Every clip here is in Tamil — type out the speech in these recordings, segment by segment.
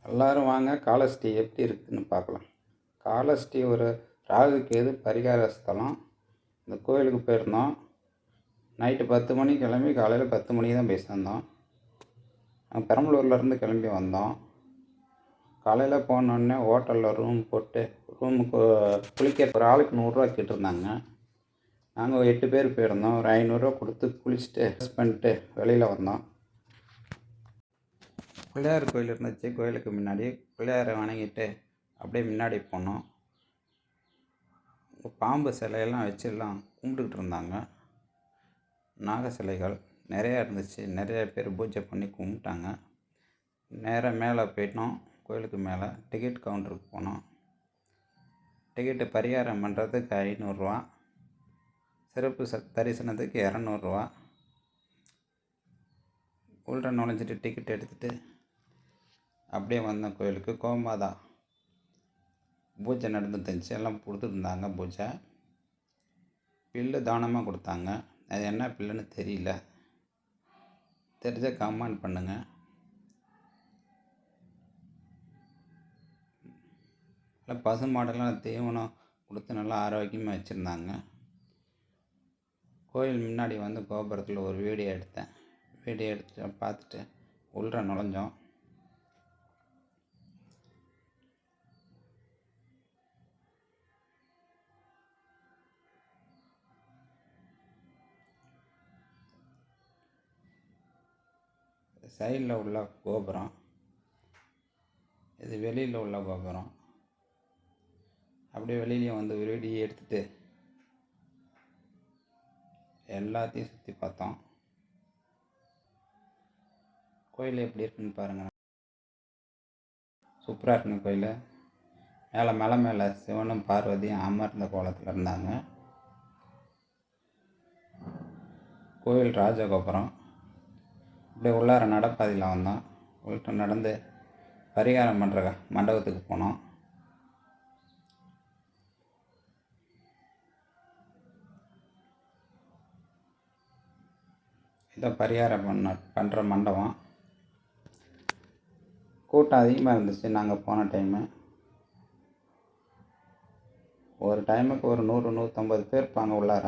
எல்லோரும் வாங்க காளஹஸ்தி எப்படி இருக்குதுன்னு பார்க்கலாம். காளஹஸ்தி ஒரு ராகு கேது பரிகார ஸ்தலம். இந்த கோயிலுக்கு போயிருந்தோம். நைட்டு 10 மணிக்கு கிளம்பி காலையில் 10 மணிக்கு தான் போய் சேர்ந்தோம். நாங்கள் பெரம்பலூர்லேருந்து கிளம்பி வந்தோம். காலையில் போனோடனே ஹோட்டலில் ரூம் போட்டு ரூமுக்கு குளிக்க ஒரு ஆளுக்கு 100 ரூபா கேட்டிருந்தாங்க. நாங்கள் 8 பேர் போயிருந்தோம். ஒரு 500 ரூபா கொடுத்து குளிச்சுட்டு ட்ரெஸ் பண்ணிட்டு வெளியில் வந்தோம். பிள்ளையார் கோயில் இருந்துச்சு. கோயிலுக்கு முன்னாடி பிள்ளையாரை வணங்கிட்டு அப்படியே முன்னாடி போனோம். பாம்பு சிலையெல்லாம் வச்சுலாம் கும்பிட்டுக்கிட்டு இருந்தாங்க. நாக சிலைகள் நிறையா இருந்துச்சு. நிறைய பேர் பூஜை பண்ணி கும்பிட்டாங்க. நேராக மேலே போயிட்டோம். கோயிலுக்கு மேலே டிக்கெட் கவுண்டருக்கு போனோம். டிக்கெட்டு பரிகாரம் பண்ணுறதுக்கு 500 ரூபா, சிறப்பு தரிசனத்துக்கு 200 ரூபா. உள்ள நுழைஞ்சிட்டு டிக்கெட் எடுத்துகிட்டு அப்படியே வந்தோம். கோயிலுக்கு கோமாதா பூஜை நடந்துருந்துச்சு. எல்லாம் கொடுத்துருந்தாங்க பூஜை. பில்லு தானமாக கொடுத்தாங்க. அது என்ன பில்லுன்னு தெரியல. தெரிஞ்ச கமெண்ட் பண்ணுங்கள். நல்லா பசு மாடெல்லாம் தீவனம் கொடுத்து நல்லா ஆரோக்கியமாக வச்சுருந்தாங்க. கோயில் முன்னாடி வந்து கோபுரத்தில் ஒரு வீடியோ எடுத்தேன். வீடியோ எடுத்து பார்த்துட்டு உள்ள நுழைஞ்சோம். சைடில் உள்ள கோபுரம், இது வெளியில் உள்ள கோபுரம். அப்படியே வெளியிலையும் வந்து ஒரு வீடியோ எடுத்துகிட்டு எல்லாத்தையும் சுற்றி பார்த்தோம். கோயில் எப்படி இருக்குன்னு பாருங்கள். சூப்பராக இருக்குங்க கோயில். மலை மேலே சிவனும் பார்வதியும் அமர்ந்த கோலத்தில் இருந்தாங்க. கோயில் ராஜகோபுரம். அப்படியே உள்ளார நடப்பாதையில் வந்தோம். உள்ள நடந்து பரிகாரம் பண்ணுற மண்டபத்துக்கு போனோம். இதை பரிகாரம் பண்ணுற மண்டபம். கூட்டம் அதிகமாக இருந்துச்சு நாங்கள் போன டைமு. ஒரு டைமுக்கு ஒரு 100-150 பேர் இருப்பாங்க உள்ளார.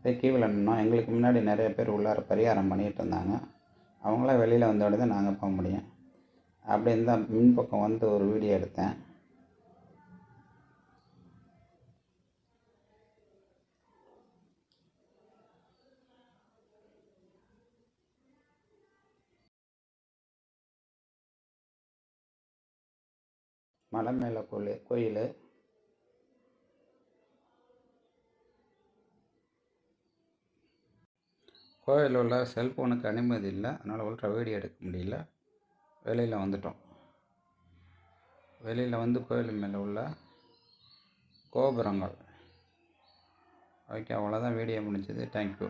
போய் கீழே நின்னோம். எங்களுக்கு முன்னாடி நிறைய பேர் உள்ளார பரிகாரம் பண்ணிகிட்டு இருந்தாங்க. அவங்களாம் வெளியில் வந்தோடனே தான் நாங்கள் போக முடியும். அப்படி இருந்தால் முன்பக்கம் வந்து ஒரு வீடியோ எடுத்தேன். மலை மேலே கோயில். கோயிலில் உள்ள செல்ஃபோனுக்கு அனுமதி இல்லை. அதனால் உள்ள வீடியோ எடுக்க முடியல. வெளியில் வந்துட்டோம். வெளியில் வந்து கோயில் மேலே உள்ள கோபுரங்கள். ஓகே, அவ்வளோதான் வீடியோ முடிஞ்சது. தேங்க்யூ.